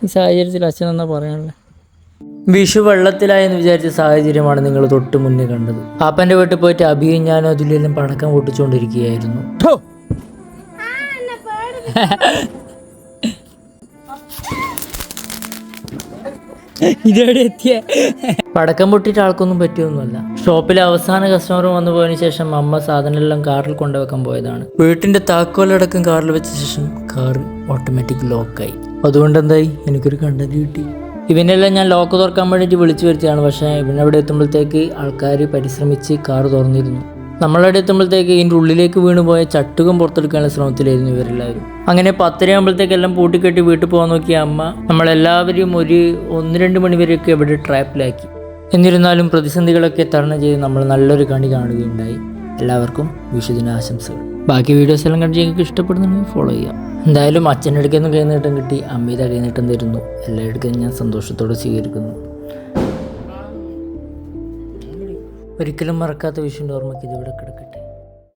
ഈ സാഹചര്യത്തിൽ അച്ഛൻ എന്നാ പറയാനുള്ളത്? വിഷു വെള്ളത്തിലായെന്ന് വിചാരിച്ച സാഹചര്യമാണ് നിങ്ങൾ തൊട്ട് മുന്നേ കണ്ടത്. പാപ്പൻ്റെ വീട്ടിൽ പോയിട്ട് അഭിയും ഞാനും അതിലെല്ലാം പടക്കം പൊട്ടിച്ചുകൊണ്ടിരിക്കുകയായിരുന്നു. ഇതെവിടെ എത്തിയ? പടക്കം പൊട്ടിയിട്ട് ആൾക്കൊന്നും പറ്റിയൊന്നുമല്ല. ഷോപ്പിലെ അവസാന കസ്റ്റമർ വന്നു പോയതിനു ശേഷം അമ്മ സാധനമെല്ലാം കാറിൽ കൊണ്ടുവെക്കാൻ പോയതാണ്. വീട്ടിന്റെ താക്കോലടക്കം കാറിൽ വെച്ച ശേഷം കാർ ഓട്ടോമാറ്റിക് ലോക്കായി. അതുകൊണ്ട് എന്തായി, എനിക്കൊരു കണ്ടന്റ് കിട്ടി. ഇവനെല്ലാം ഞാൻ ലോക്ക് തുറക്കാൻ വേണ്ടിയിട്ട് വിളിച്ചു വരുത്തിയാണ്. പക്ഷേ ഇവനവിടെ എത്തുമ്പോഴത്തേക്ക് ആൾക്കാർ പരിശ്രമിച്ച് കാർ തുറന്നിരുന്നു. നമ്മളവിടെ എത്തുമ്പോഴത്തേക്ക് ഇതിൻ്റെ ഉള്ളിലേക്ക് വീണ് പോയ ചട്ടുകം പുറത്തെടുക്കാനുള്ള ശ്രമത്തിലായിരുന്നു ഇവരെല്ലാവരും. അങ്ങനെ 10:30 ആകുമ്പോഴത്തേക്കെല്ലാം പൂട്ടിക്കെട്ടി വീട്ടിൽ പോകാൻ നോക്കിയ അമ്മ നമ്മളെല്ലാവരും ഒരു 1-2 മണി വരെയൊക്കെ ഇവിടെ ട്രാപ്പിലാക്കി. എന്നിരുന്നാലും പ്രതിസന്ധികളൊക്കെ തരണം ചെയ്ത് നമ്മൾ നല്ലൊരു കണി കാണുകയുണ്ടായി. എല്ലാവർക്കും വിഷുദിനാശംസകൾ. ബാക്കി വീഡിയോസ് എല്ലാം കണ്ട് നിങ്ങൾക്ക് ഇഷ്ടപ്പെടുന്നുണ്ടെങ്കിൽ ഫോളോ ചെയ്യാം. എന്തായാലും അച്ഛൻ്റെ അടുക്കൊന്നും കൈനീട്ടം കിട്ടി, അമ്മയുടെ കൈനീട്ടം തരുന്നു. എല്ലായിടത്തും ഞാൻ സന്തോഷത്തോടെ സ്വീകരിക്കുന്നു. ഒരിക്കലും മറക്കാത്ത വിഷുവിൻ്റെ ഓർമ്മയ്ക്ക് ഇതിവിടെ കിടക്കട്ടെ.